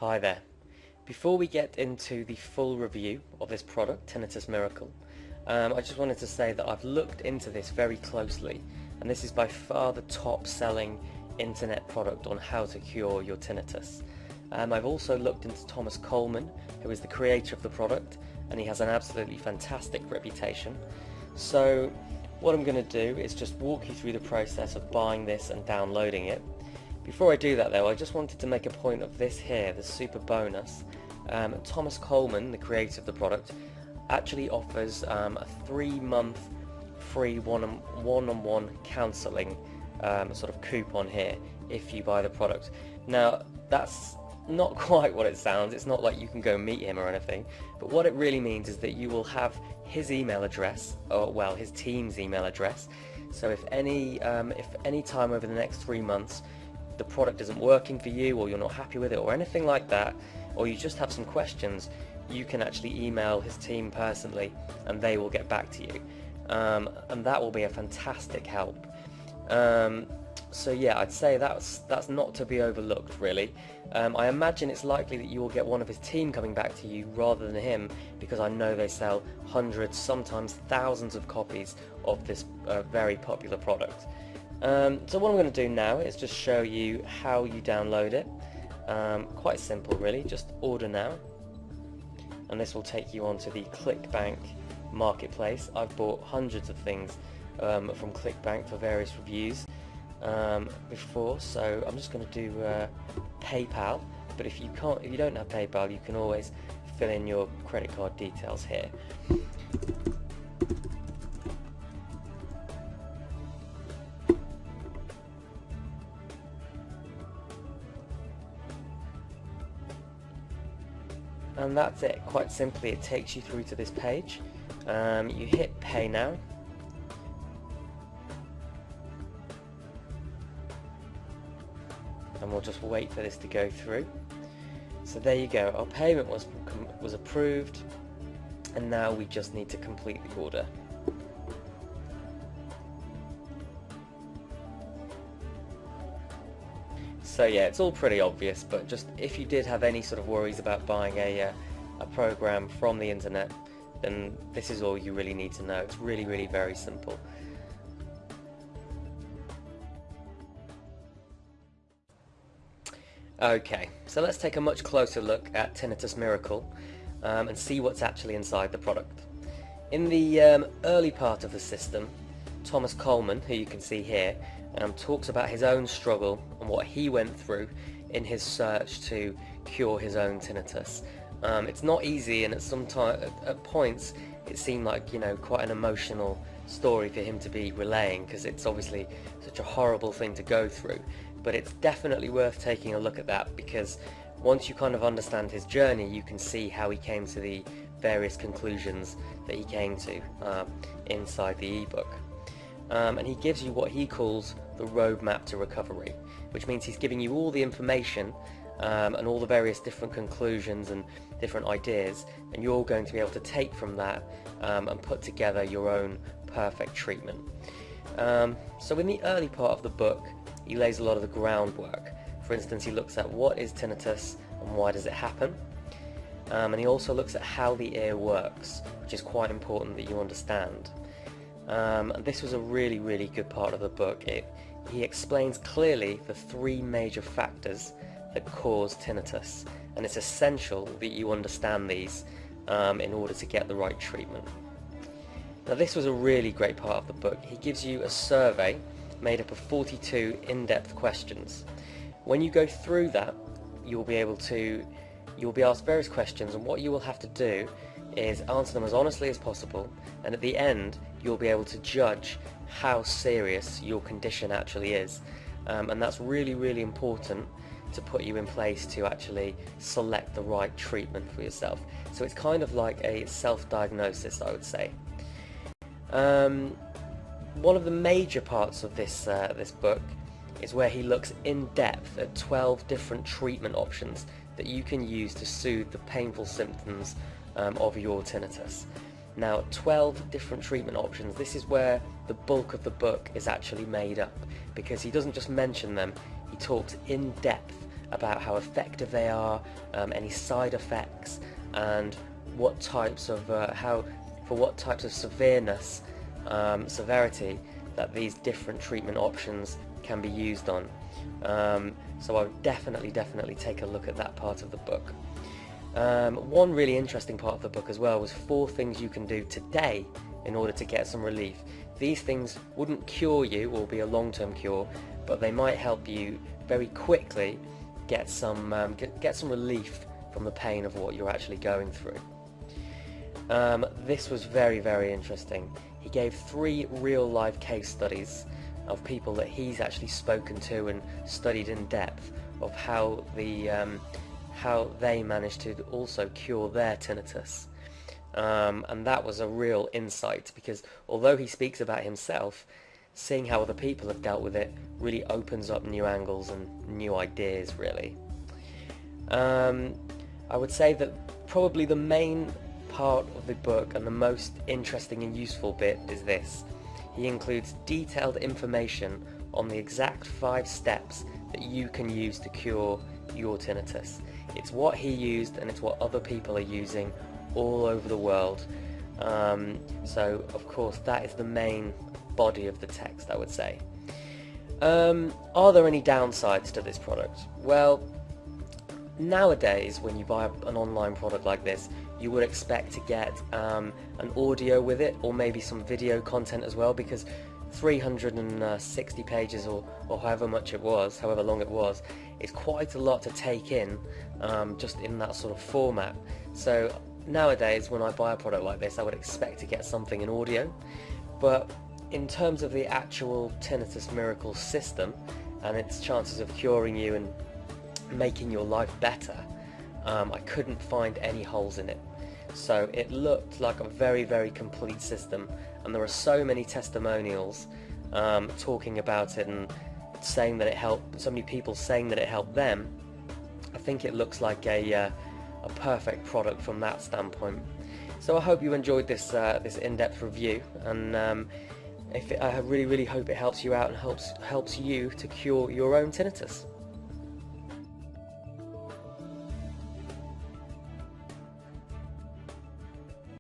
Hi there. Before we get into the full review of this product, Tinnitus Miracle, I just wanted to say that I've looked into this very closely, and this is by far the top selling internet product on how to cure your tinnitus. I've also looked into Thomas Coleman, who is the creator of the product, and he has an absolutely fantastic reputation. So what I'm going to do is just walk you through the process of buying this and downloading it. Before I do that though, I just wanted to make a point of this here, the super bonus. Thomas Coleman, the creator of the product, actually offers a 3-month free one-on-one counselling sort of coupon here if you buy the product. Now that's not quite what it sounds. It's not like you can go meet him or anything, but what it really means is that you will have his email address, or well, his team's email address. So if any time over the next 3 months the product isn't working for you, or you're not happy with it, or anything like that, or you just have some questions, you can actually email his team personally and they will get back to you, and that will be a fantastic help. So yeah, I'd say that's not to be overlooked really. I imagine it's likely that you will get one of his team coming back to you rather than him, because I know they sell hundreds, sometimes thousands of copies of this very popular product. So what I'm going to do now is just show you how you download it. Quite simple really, just order now, and this will take you onto the ClickBank marketplace. I've bought hundreds of things from ClickBank for various reviews before, so I'm just going to do PayPal, but if you don't have PayPal, you can always fill in your credit card details here. And that's it. Quite simply, it takes you through to this page. You hit pay now, and we'll just wait for this to go through. So there you go, our payment was approved, and now we just need to complete the order. So yeah, it's all pretty obvious, but just if you did have any sort of worries about buying a program from the internet, then this is all you really need to know. It's really, really very simple. Okay, so let's take a much closer look at Tinnitus Miracle and see what's actually inside the product. In the early part of the system, Thomas Coleman, who you can see here, talks about his own struggle and what he went through in his search to cure his own tinnitus. It's not easy, and at points it seemed like, quite an emotional story for him to be relaying, because it's obviously such a horrible thing to go through. But it's definitely worth taking a look at that, because once you kind of understand his journey, you can see how he came to the various conclusions that he came to inside the ebook. And he gives you what he calls the roadmap to recovery, which means he's giving you all the information and all the various different conclusions and different ideas, and you're going to be able to take from that and put together your own perfect treatment. So in the early part of the book, he lays a lot of the groundwork. For instance, he looks at what is tinnitus and why does it happen, and he also looks at how the ear works, which is quite important that you understand. And this was a really, really good part of the book. He explains clearly the 3 major factors that cause tinnitus, and it's essential that you understand these in order to get the right treatment. Now this was a really great part of the book. He gives you a survey made up of 42 in-depth questions. When you go through that, you'll be asked various questions, and what you will have to do is answer them as honestly as possible, and at the end you'll be able to judge how serious your condition actually is, and that's really, really important to put you in place to actually select the right treatment for yourself. So it's kind of like a self-diagnosis, I would say. One of the major parts of this book is where he looks in depth at 12 different treatment options that you can use to soothe the painful symptoms of your tinnitus. Now, 12 different treatment options, this is where the bulk of the book is actually made up, because he doesn't just mention them, he talks in depth about how effective they are, any side effects, and what types of for what types of severity that these different treatment options can be used on. So I would definitely take a look at that part of the book. One really interesting part of the book as well was 4 things you can do today in order to get some relief. These things wouldn't cure you or be a long-term cure, but they might help you very quickly get some relief from the pain of what you're actually going through. This was very interesting. He gave 3 real-life case studies of people that he's actually spoken to and studied in depth of how they managed to also cure their tinnitus. And that was a real insight, because although he speaks about himself, seeing how other people have dealt with it really opens up new angles and new ideas, really. I would say that probably the main part of the book and the most interesting and useful bit is this. He includes detailed information on the exact 5 steps that you can use to cure your tinnitus. It's what he used and it's what other people are using all over the world. So of course that is the main body of the text, I would say. Are there any downsides to this product? Well, nowadays when you buy an online product like this, you would expect to get an audio with it, or maybe some video content as well, because 360 pages or however long it was, is quite a lot to take in, just in that sort of format. So nowadays when I buy a product like this, I would expect to get something in audio. But in terms of the actual Tinnitus Miracle system and its chances of curing you and making your life better, I couldn't find any holes in it. So it looked like a very complete system, and there are so many testimonials talking about it and saying that it helped, so many people saying that it helped them. I think it looks like a perfect product from that standpoint. So I hope you enjoyed this in-depth review, and I really hope it helps you out and helps you to cure your own tinnitus.